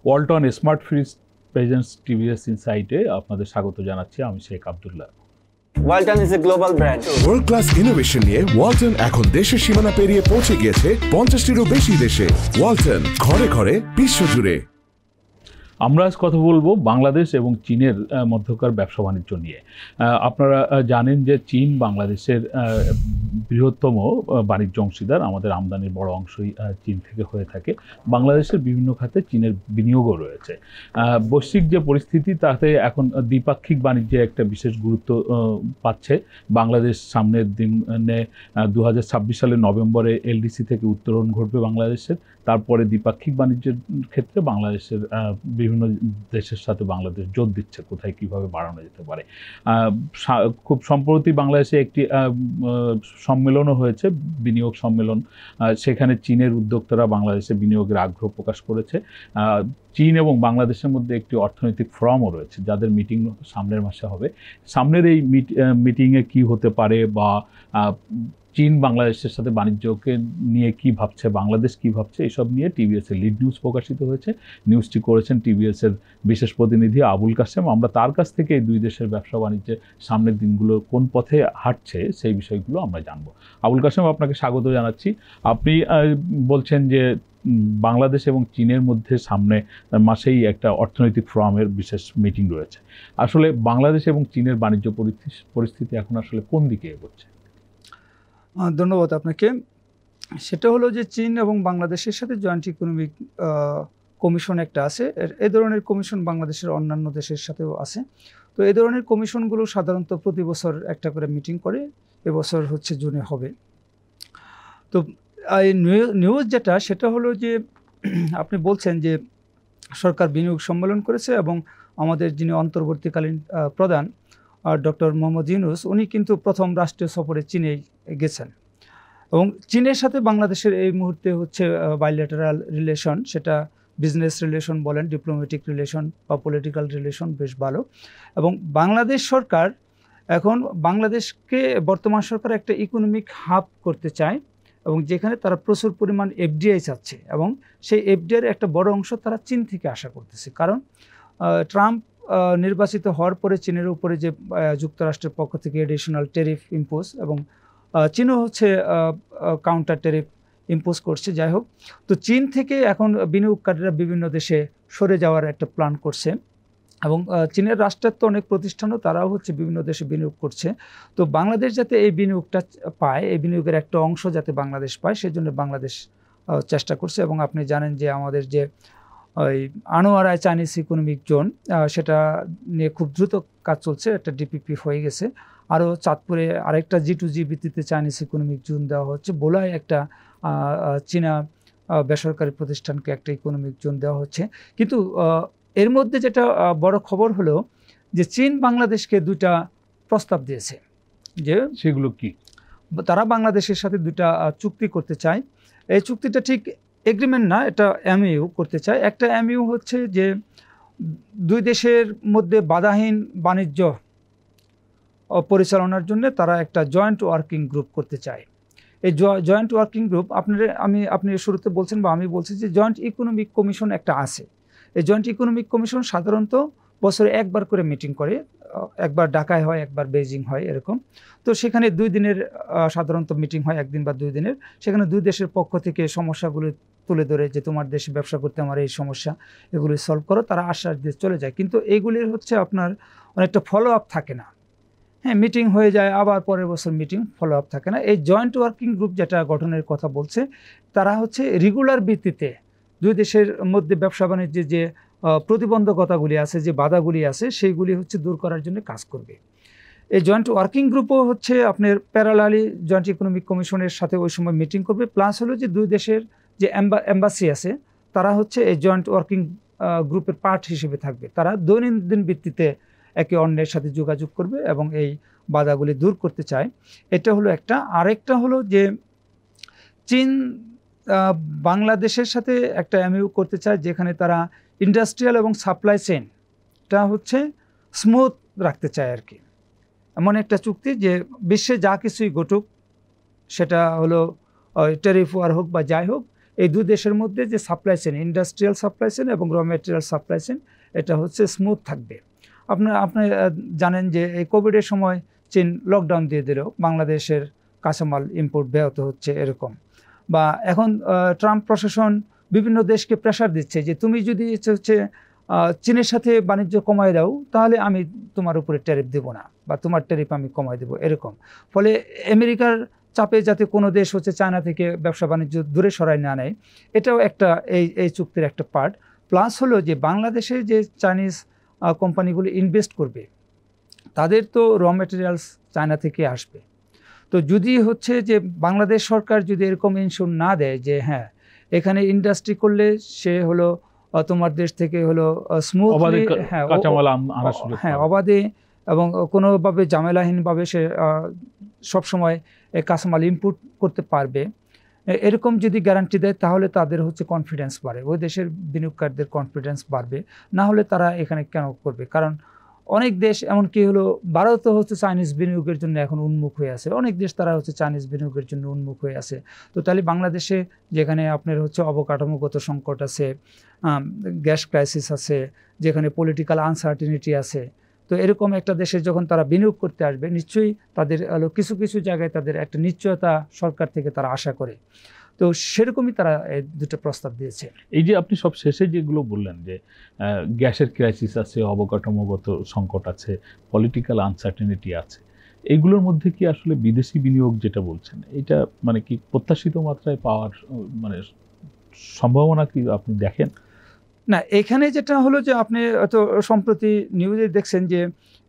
Walton smart fridge presents TVS ইনসাইটে আপনাদের স্বাগত জানাচ্ছি। আমি Sheikh Abdullah. Walton is a global brand. World class innovation নিয়ে ওয়ালটন এখন দেশের সীমানা পেরিয়ে পৌঁছে গিয়েছে 50টিরও বেশি দেশে। ওয়ালটন, ঘরে ঘরে বিশ্বজুড়ে। আমরা আজ কথা বলবো বাংলাদেশ এবং চীনের মধ্যকার ব্যবসা বাণিজ্য নিয়ে। আপনারা জানেন যে চীন বাংলাদেশের বৃহত্তম বাণিজ্য অংশীদার। আমাদের আমদানির বড় অংশই চীন থেকে হয়ে থাকে। বাংলাদেশের বিভিন্ন খাতে চীনের বিনিয়োগও রয়েছে। বৈশ্বিক যে পরিস্থিতি তাতে এখন দ্বিপাক্ষিক বাণিজ্যে একটা বিশেষ গুরুত্ব পাচ্ছে। বাংলাদেশ সামনের দিনে 2026 সালের নভেম্বরে এলডিসি থেকে উত্তরণ ঘটবে বাংলাদেশের। তারপরে দ্বিপাক্ষিক বাণিজ্যের ক্ষেত্রে বাংলাদেশের বিভিন্ন দেশের সাথে বাংলাদেশ জোর দিচ্ছে কোথায় কিভাবে বাড়ানো যেতে পারে। খুব সম্প্রতি বাংলাদেশে একটি সম্মেলনও হয়েছে, বিনিয়োগ সম্মেলন। সেখানে চীনের উদ্যোক্তারা বাংলাদেশে বিনিয়োগের আগ্রহ প্রকাশ করেছে। চীন এবং বাংলাদেশের মধ্যে একটি অর্থনৈতিক ফোরামও রয়েছে, যাদের মিটিং সামনের মাসে হবে। সামনের এই মিটিংয়ে কি হতে পারে বা চীন বাংলাদেশের সাথে বাণিজ্যকে নিয়ে কি ভাবছে, বাংলাদেশ কি ভাবছে, এসব নিয়ে টিভিএসের লিড নিউজ প্রকাশিত হয়েছে। নিউজটি করেছেন টিভিএসের বিশেষ প্রতিনিধি আবুল কাশেম। আমরা তার কাছ থেকে এই দুই দেশের ব্যবসা বাণিজ্যে সামনের দিনগুলো কোন পথে হাঁটছে সেই বিষয়গুলো আমরা জানবো। আবুল কাশেম, আপনাকে স্বাগত জানাচ্ছি। আপনি বলছেন যে বাংলাদেশ এবং চীনের মধ্যে সামনে মাসেই একটা অর্থনৈতিক ফোরামের বিশেষ মিটিং রয়েছে। আসলে বাংলাদেশ এবং চীনের বাণিজ্য পরিস্থিতি এখন আসলে কোন দিকে এগোচ্ছে? ধন্যবাদ আপনাকে। সেটা হলো যে চীন এবং বাংলাদেশের সাথে জয়েন্ট ইকোনমিক কমিশন একটা আছে। এই ধরনের কমিশন বাংলাদেশের অন্যান্য দেশের সাথেও আছে। তো এই ধরনের কমিশনগুলো সাধারণত প্রতি বছর একটা করে মিটিং করে। এবছর হচ্ছে জুনে হবে। তো এই নিউজ যেটা, সেটা হলো যে আপনি বলছেন যে সরকার বিনিয়োগ সম্মেলন করেছে এবং আমাদের যিনি অন্তর্বর্তীকালীন প্রধান ডক্টর মোহাম্মদ ইউনূস, উনি কিন্তু প্রথম রাষ্ট্রীয় সফরে চীনে গেছেন এবং চীনের সাথে বাংলাদেশের এই মুহূর্তে হচ্ছে বাইলেটারাল রিলেশন, সেটা বিজনেস রিলেশন বলেন, ডিপ্লোম্যাটিক রিলেশন বা পলিটিক্যাল রিলেশন বেশ ভালো। এবং বাংলাদেশ সরকার এখন বাংলাদেশকে, বর্তমান সরকার একটা ইকোনমিক হাব করতে চায় এবং যেখানে তারা প্রচুর পরিমাণ এফডিআই চাচ্ছে এবং সেই এফডিআইয়ের একটা বড় অংশ তারা চীন থেকে আশা করতেছে। কারণ ট্রাম্প নির্বাচিত হওয়ার পরে চীনের উপরে যে যুক্তরাষ্ট্রের পক্ষ থেকে এডিশনাল ট্যারিফ ইম্পোজ এবং চীনও হচ্ছে কাউন্টার ট্যারিফ ইম্পোজ করছে। যাই হোক, তো চীন থেকে এখন বিনিয়োগকারীরা বিভিন্ন দেশে সরে যাওয়ার একটা প্ল্যান করছে এবং চীনের রাষ্ট্রায়ত্ত অনেক প্রতিষ্ঠানও তারাও হচ্ছে বিভিন্ন দেশে বিনিয়োগ করছে। তো বাংলাদেশ যাতে এই বিনিয়োগটা পায়, এই বিনিয়োগের একটা অংশ যাতে বাংলাদেশ পায়, সেই জন্য বাংলাদেশ চেষ্টা করছে। এবং আপনি জানেন যে আমাদের যে ওই আনোয়ারায় চাইনিজ ইকোনমিক জোন, সেটা নিয়ে খুব দ্রুত কাজ চলছে। একটা ডিপিপি হয়ে গেছে। আরও চাঁদপুরে আরেকটা G2G ভিত্তিতে চাইনিজ ইকোনমিক জোন দেওয়া হচ্ছে। বোলায় একটা চীনা বেসরকারি প্রতিষ্ঠানকে একটা ইকোনমিক জোন দেওয়া হচ্ছে। কিন্তু এর মধ্যে যেটা বড় খবর হলো যে চীন বাংলাদেশকে দুইটা প্রস্তাব দিয়েছে। যে সেগুলো কি? তারা বাংলাদেশের সাথে দুইটা চুক্তি করতে চায়। এই চুক্তিটা ঠিক এগ্রিমেন্ট না, এটা এমইউ করতে চায়। একটা এমইউ হচ্ছে যে দুই দেশের মধ্যে বাধাহীন বাণিজ্য পরিচালনার জন্য তারা একটা জয়েন্ট ওয়ার্কিং গ্রুপ করতে চায়। এই জয়েন্ট ওয়ার্কিং গ্রুপ আপনি শুরুতে বলছেন বা আমি বলছি যে জয়েন্ট ইকোনমিক কমিশন একটা আছে। এই জয়েন্ট ইকোনমিক কমিশন সাধারণত বছরে একবার করে মিটিং করে, একবার ঢাকায় হয়, একবার বেইজিং হয়, এরকম। তো সেখানে 2 দিনের সাধারণত মিটিং হয়, 1 দিন বা 2 দিনের। সেখানে দুই দেশের পক্ষ থেকে সমস্যাগুলো তুলে ধরে যে তোমার দেশে ব্যবসা করতে আমার এই সমস্যা, এগুলি সলভ করো, তারা আশ্বাস দিয়ে চলে যায়। কিন্তু এইগুলির হচ্ছে আপনার অনেকটা ফলো আপ থাকে না। হ্যাঁ, মিটিং হয়ে যায়, আবার পরের বছর মিটিং, ফলো আপ থাকে না। এই জয়েন্ট ওয়ার্কিং গ্রুপ যেটা গঠনের কথা বলছে, তারা হচ্ছে রেগুলার ভিত্তিতে দুই দেশের মধ্যে ব্যবসা বাণিজ্যে যে প্রতিবন্ধকতাগুলি আছে, যে বাধাগুলি আছে, সেইগুলি হচ্ছে দূর করার জন্য কাজ করবে। এই জয়েন্ট ওয়ার্কিং গ্রুপও হচ্ছে আপনার প্যারালালি জয়েন্ট ইকোনমিক কমিশনের সাথে ওই সময় মিটিং করবে। প্লাস হলো যে দুই দেশের যে এম্বাসি আছে, তারা হচ্ছে এই জয়েন্ট ওয়ার্কিং গ্রুপের পার্ট হিসেবে থাকবে। তারা দৈনন্দিন ভিত্তিতে একে অন্যের সাথে যোগাযোগ করবে এবং এই বাধাগুলি দূর করতে চায়। এটা হলো একটা। আরেকটা হলো যে চীন বাংলাদেশের সাথে একটা এমইউ করতে চায়, যেখানে তারা ইন্ডাস্ট্রিয়াল এবং সাপ্লাই চেইনটা হচ্ছে স্মুথ রাখতে চায় আর কি। এমন একটা চুক্তি যে বিশ্বে যা কিছুই ঘটুক, সেটা হলো ট্যারিফ ওয়ার হোক বা যাই হোক, এই দুই দেশের মধ্যে যে supply chain, industrial supply chain এবং র ম্যাটেরিয়াল সাপ্লাই চেন, এটা হচ্ছে স্মুথ থাকবে। আপনি জানেন যে এই কোভিডের সময় চীন লকডাউন দিয়ে দিলেও বাংলাদেশের কাঁচামাল ইম্পোর্ট ব্যাহত হচ্ছে এরকম। বা এখন ট্রাম্প প্রশাসন বিভিন্ন দেশকে প্রেশার দিচ্ছে যে তুমি যদি হচ্ছে চীনের সাথে বাণিজ্য কমায় দাও তাহলে আমি তোমার উপরে ট্যারিফ দেবো না, বা তোমার ট্যারিফ আমি কমায় দেবো এরকম। ফলে আমেরিকার চাপে যাতে কোনো দেশ হচ্ছে চায়না থেকে ব্যবসা বাণিজ্য দূরে সরাই না নেয়, এটাও একটা এই চুক্তির একটা পার্ট। প্লাস হলো যে বাংলাদেশে যে চাইনিজ কোম্পানিগুলো ইনভেস্ট করবে তাদের তো র ম্যাটেরিয়ালস চায়না থেকে আসবে। তো যদি হচ্ছে যে বাংলাদেশ সরকার যদি এরকম ইনশিওর না দেয় যে হ্যাঁ এখানে ইন্ডাস্ট্রি করলে সে হলো তোমার দেশ থেকে হলো স্মুথলি, হ্যাঁ অবাধে এবং কোনোভাবে ঝামেলাহীনভাবে সে সবসময় কাঁচামাল ইম্পোর্ট করতে পারবে, এরকম যদি গ্যারান্টি দেয় তাহলে তাদের হচ্ছে কনফিডেন্স বাড়ে, ওই দেশের বিনিয়োগকারীদের কনফিডেন্স বাড়বে। না হলে তারা এখানে কেন করবে? কারণ অনেক দেশ এমনকি হলো ভারতও হচ্ছে চাইনিজ বিনিয়োগের জন্য এখন উন্মুখ হয়ে আছে, অনেক দেশ তারা হচ্ছে চাইনিজ বিনিয়োগের জন্য উন্মুখ হয়ে আছে। তো তাহলে বাংলাদেশে যেখানে আপনার হচ্ছে অবকাঠামোগত সংকট আছে, গ্যাস ক্রাইসিস আছে, যেখানে পলিটিক্যাল আনসার্টিনিটি আছে, তো এরকম একটা দেশে যখন তারা বিনিয়োগ করতে আসবে নিশ্চয়ই তাদের কিছু কিছু জায়গায় তাদের একটা নিশ্চয়তা সরকার থেকে তারা আশা করে। তো সেরকমই তারা দুটো প্রস্তাব দিয়েছে। এই যে আপনি সব শেষে যেগুলো বললেন যে গ্যাসের ক্রাইসিস আছে, অবকাঠামোগত সংকট আছে, পলিটিক্যাল আনসার্টেনিটি আছে, এইগুলোর মধ্যে কি আসলে বিদেশি বিনিয়োগ যেটা বলছেন এটা মানে কি প্রত্যাশিত মাত্রায় পাওয়ার মানে সম্ভাবনা কি আপনি দেখেন? না, এখানে যেটা হলো যে আপনি হয়তো সম্প্রতি নিউজে দেখছেন যে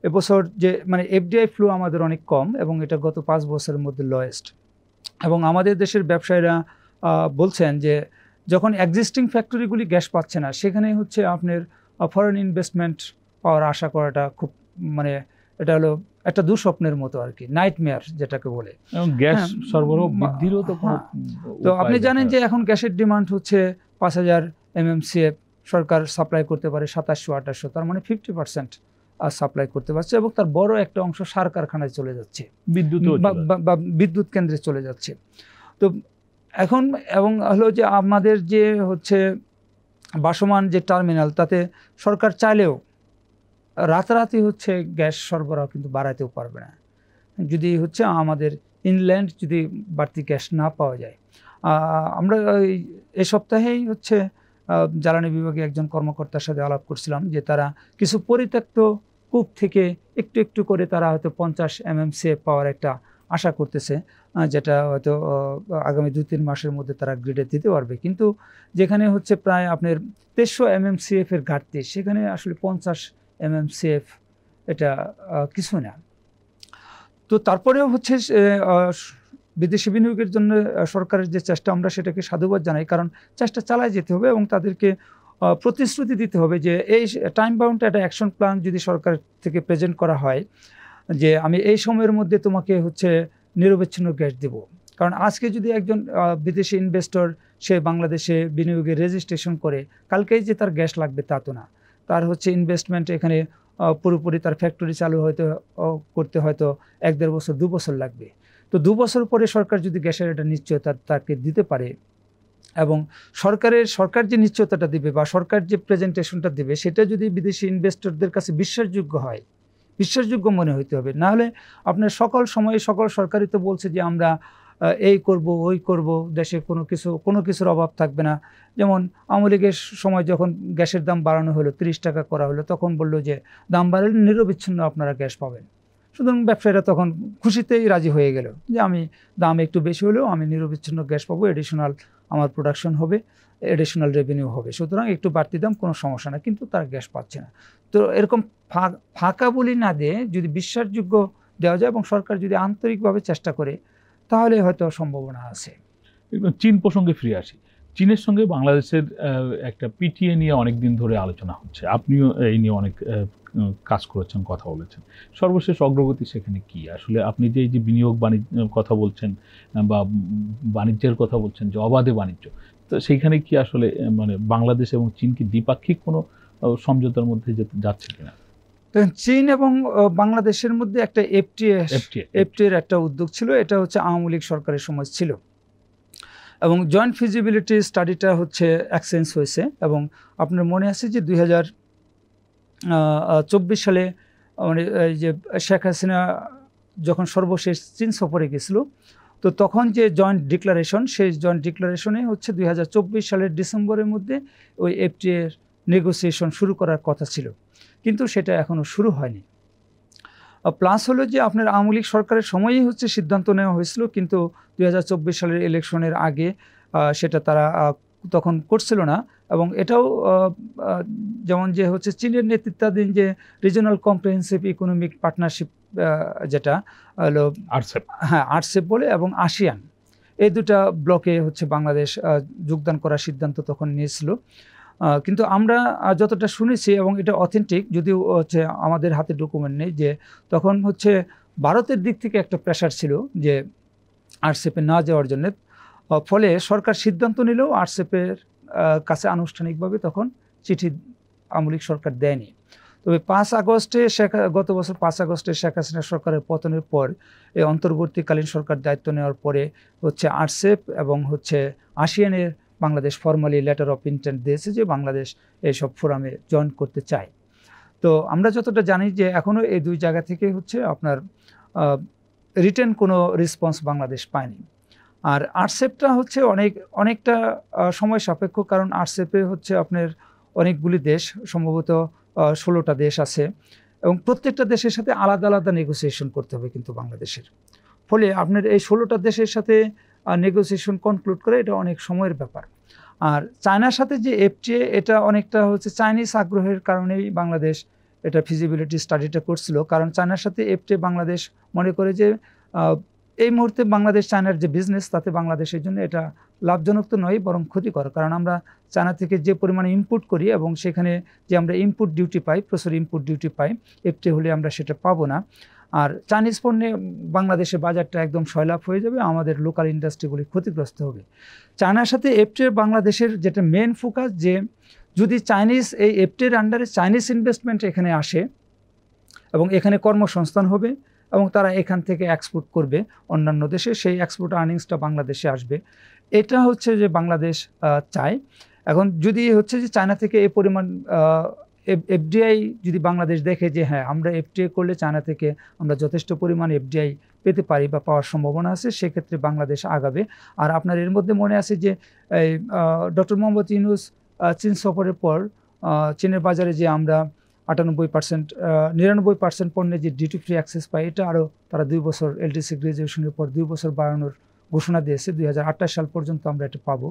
এবছর যে মানে এফডিআই ফ্লো আমাদের অনেক কম এবং এটা গত 5 বছরের মধ্যে লোয়েস্ট। এবং আমাদের দেশের ব্যবসায়ীরা বলছেন যে যখন এক্সিস্টিং ফ্যাক্টরিগুলি গ্যাস পাচ্ছে না সেখানে হচ্ছে আপনার ফরেন ইনভেস্টমেন্ট পাওয়ার আশা করাটা খুব মানে এটা হলো একটা দুঃস্বপ্নের মতো আর কি, নাইটমেয়ার যেটাকে বলে। গ্যাস সরবরাহ বৃদ্ধিরও তো আপনি জানেন যে এখন গ্যাসের ডিমান্ড হচ্ছে 5000 MMCF, সরকার সাপ্লাই করতে পারে 2700-2800, তার মানে 50% সাপ্লাই করতে পারছে এবং তার বড় একটা অংশ সার কারখানায় চলে যাচ্ছে, বিদ্যুৎ কেন্দ্রে চলে যাচ্ছে। তো এখন এবং হলো যে আমাদের যে হচ্ছে ভাসমান যে টার্মিনাল তাতে সরকার চাইলেও রাতারাতি হচ্ছে গ্যাস সরবরাহ কিন্তু বাড়াতেও পারবে না যদি হচ্ছে আমাদের ইনল্যান্ড যদি বাড়তি গ্যাস না পাওয়া যায়। আমরা এই সপ্তাহেই হচ্ছে জ্বালানি বিভাগে একজন কর্মকর্তার সাথে আলাপ করছিলাম যে তারা কিছু পরিত্যক্ত কূপ থেকে একটু একটু করে তারা হয়তো 50 MMCF পাওয়ার একটা আশা করতেছে, যেটা হয়তো আগামী 2-3 মাসের মধ্যে তারা গ্রিডে দিতে পারবে। কিন্তু যেখানে হচ্ছে প্রায় আপনার 2300 MMCF এর ঘাটতি, সেখানে আসলে 50 MMCF এটা কিছু না। তো তারপরেও হচ্ছে বিদেশি বিনিয়োগের জন্য সরকারের যে চেষ্টা আমরা সেটাকে সাধুবাদ জানাই, কারণ চেষ্টা চালায় যেতে হবে এবং তাদেরকে প্রতিশ্রুতি দিতে হবে যে এই টাইম বাউন্ড একটা অ্যাকশন প্ল্যান যদি সরকার থেকে প্রেজেন্ট করা হয় যে আমি এই সময়ের মধ্যে তোমাকে হচ্ছে নিরবচ্ছিন্ন গ্যাস দেব। কারণ আজকে যদি একজন বিদেশি ইনভেস্টর সে বাংলাদেশে বিনিয়োগের রেজিস্ট্রেশন করে, কালকেই যে তার গ্যাস লাগবে তা তো না, তার হচ্ছে ইনভেস্টমেন্ট এখানে পুরোপুরি তার ফ্যাক্টরি চালু করতে হয়তো 1-1.5 বছর 2 বছর লাগবে। তো 2 বছর পরে সরকার যদি গ্যাসের একটা নিশ্চয়তা তাকে দিতে পারে এবং সরকার যে নিশ্চয়তাটা দিবে বা সরকার যে প্রেজেন্টেশনটা দিবে সেটা যদি বিদেশি ইনভেস্টরদের কাছে বিশ্বাসযোগ্য হয়, বিশ্বাসযোগ্য মনে হইতে হবে। নাহলে আপনার সকল সময়ে সকল সরকারই তো বলছে যে আমরা এই করব ওই করব, দেশে কোনো কিছুর অভাব থাকবে না। যেমন আওয়ামী লীগের সময় যখন গ্যাসের দাম বাড়ানো হলো, 30 টাকা করা হলো, তখন বললো যে দাম বাড়ালে নিরবিচ্ছিন্ন আপনারা গ্যাস পাবেন। সুতরাং ব্যবসায়ীরা তখন খুশিতেই রাজি হয়ে গেল যে আমি দাম একটু বেশি হলেও আমি নিরবিচ্ছিন্ন গ্যাস পাবো, এডিশনাল আমার প্রোডাকশন হবে, এডিশনাল রেভিনিউ হবে, সুতরাং একটু বাড়তি দাম কোনো সমস্যা না। কিন্তু তারা গ্যাস পাচ্ছে না। তো এরকম ফাঁকা বলি না দিয়ে যদি বিশ্বাসযোগ্য দেওয়া যায় এবং সরকার যদি আন্তরিকভাবে চেষ্টা করে তাহলে হয়তো সম্ভাবনা আছে। চীন প্রসঙ্গে ফিরে আসি। চীনের সঙ্গে বাংলাদেশের একটা পিটিএ নিয়ে অনেক দিন ধরে আলোচনা হচ্ছে, আপনিও এই নিয়ে অনেক কাজ করেছেন, কথা বলেছেন। সর্বশেষ অগ্রগতি সেখানে কি? আসলে আপনি যে এই যে বিনিয়োগ বাণিজ্য কথা বলছেন বা বাণিজ্যের কথা বলছেন যে অবাধে বাণিজ্য, তো সেইখানে কি আসলে মানে বাংলাদেশ এবং চীন কি দ্বিপাক্ষিক কোনো সমঝোতার মধ্যে যাচ্ছে কিনা? চীন এবং বাংলাদেশের মধ্যে একটা এফটিএ একটা উদ্যোগ ছিল, এটা হচ্ছে আওয়ামী লীগ সরকারের সময় ছিল। এবং জয়েন্ট ফিজিবিলিটি স্টাডিটা হচ্ছে এক্সচেঞ্জ হয়েছে এবং আপনার মনে আছে যে 2024 সালে মানে এই যে শেখ হাসিনা যখন সর্বশেষ চীন সফরে গেছিল, তো তখন যে জয়েন্ট ডিক্লারেশন, সেই জয়েন্ট ডিক্লারেশনে হচ্ছে 2024 সালের ডিসেম্বরের মধ্যে ওই এফটিএ এর নেগোসিয়েশন শুরু করার কথা ছিল, কিন্তু সেটা এখনও শুরু হয়নি। প্লাস হলো যে আপনার আওয়ামী লীগ সরকারের সময়ই হচ্ছে সিদ্ধান্ত নেওয়া হয়েছিল, কিন্তু 2024 সালের ইলেকশনের আগে সেটা তারা তখন করছিল না। এবং এটাও যেমন যে হচ্ছে চীনের নেতৃত্বাধীন যে রিজনাল কম্প্রিহেনসিভ ইকোনমিক পার্টনারশিপ যেটা হলো আরসেপ, হ্যাঁ আরসেপ বলে, এবং আসিয়ান, এই দুটা ব্লকে হচ্ছে বাংলাদেশ যোগদান করার সিদ্ধান্ত তখন নিয়েছিল। কিন্তু আমরা যতটা শুনেছি এবং এটা অথেন্টিক, যদিও হচ্ছে আমাদের হাতে ডকুমেন্ট নেই, যে তখন হচ্ছে ভারতের দিক থেকে একটা প্রেশার ছিল যে আরসেপে না যাওয়ার জন্য। ফলে সরকার সিদ্ধান্ত নিলেও আরসেপের কাছে আনুষ্ঠানিকভাবে তখন চিঠি আওয়ামী লীগ সরকার দেয়নি। তবে 5 আগস্টে গত বছর 5 আগস্টে শেখ হাসিনা সরকারের পতনের পর এই অন্তর্বর্তীকালীন সরকার দায়িত্ব নেওয়ার পরে হচ্ছে আরসেপ এবং হচ্ছে আসিয়ানের Bangladesh formally letter of intent দিয়েছে যে বাংলাদেশ এইসব ফোরামে জয়েন করতে চায়। তো আমরা যতটা জানি যে এখনও এই দুই জায়গা থেকে হচ্ছে আপনার রিটেন কোনো রেসপন্স বাংলাদেশ পায়নি। আর আরসেপটা হচ্ছে অনেকটা সময় সাপেক্ষ, কারণ আরসেপে হচ্ছে আপনার অনেকগুলি দেশ, সম্ভবত 16টা দেশ আছে, এবং প্রত্যেকটা দেশের সাথে আলাদা আলাদা নেগোসিয়েশন করতে হবে কিন্তু বাংলাদেশের। ফলে আপনার এই 16টা দেশের সাথে নেগোসিয়েশন কনক্লুড করে এটা অনেক সময়ের ব্যাপার। আর চায়নার সাথে যে এফটিএ, এটা অনেকটা হচ্ছে চাইনিজ আগ্রহের কারণেই বাংলাদেশ এটা ফিজিবিলিটি স্টাডিটা করছিল, কারণ চায়নার সাথে এফটিএ বাংলাদেশ মনে করে যে এই মুহূর্তে বাংলাদেশ চায়নার যে বিজনেস, তাতে বাংলাদেশের জন্য এটা লাভজনক তো নয়, বরং ক্ষতিকর। কারণ আমরা চায়না থেকে যে পরিমাণে ইম্পোর্ট করি এবং সেখানে যে আমরা ইম্পোর্ট ডিউটি পাই, প্রচুর ইম্পোর্ট ডিউটি পাই, এফটিএ হলে আমরা সেটা পাবো না। আর চাইনিজ পণ্যে বাংলাদেশের বাজারটা একদম সয়লাভ হয়ে যাবে, আমাদের লোকাল ইন্ডাস্ট্রিগুলি ক্ষতিগ্রস্ত হবে। চায়নার সাথে এফটিএ বাংলাদেশের যেটা মেন ফোকাস, যে যদি চাইনিজ এই এফটিএর আন্ডারে চাইনিজ ইনভেস্টমেন্ট এখানে আসে এবং এখানে কর্মসংস্থান হবে এবং তারা এখান থেকে এক্সপোর্ট করবে অন্যান্য দেশে, সেই এক্সপোর্ট আর্নিংসটা বাংলাদেশে আসবে, এটা হচ্ছে যে বাংলাদেশ চায়। এখন যদি হচ্ছে যে চায়না থেকে এই পরিমাণ এফডিআই যদি বাংলাদেশ দেখে যে হ্যাঁ আমরা এফডিআই করলে চায়না থেকে আমরা যথেষ্ট পরিমাণ এফডিআই পেতে পারি বা পাওয়ার সম্ভাবনা আছে, সেক্ষেত্রে বাংলাদেশ আগাবে। আর আপনার এর মধ্যে মনে আছে যে এই ডক্টর মোহাম্মদ ইউনূস চীন সফরের পর চীনের বাজারে যে আমরা 99% পণ্যে যে ডিউটি ফ্রি অ্যাক্সেস পাই, এটা আরও তারা 2 বছর এলডিসি গ্রাজুয়েশনের পর 2 বছর বাড়ানোর ঘোষণা দিয়েছে, 2028 সাল পর্যন্ত আমরা এটা পাবো।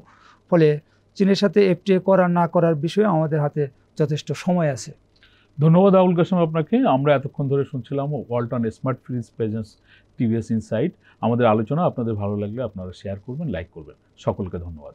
ফলে চীনের সাথে এফটিএ করা না করার বিষয়ে আমাদের হাতে যথেষ্ট সময় আছে। ধন্যবাদ আবুল কাশেম আপনাকে। আমরা এতক্ষণ ধরে শুনছিলাম Walton smart fridge presents TVS insight. আমাদের আলোচনা আপনাদের ভালো লাগলে আপনারা শেয়ার করবেন, লাইক করবেন। সকলকে ধন্যবাদ।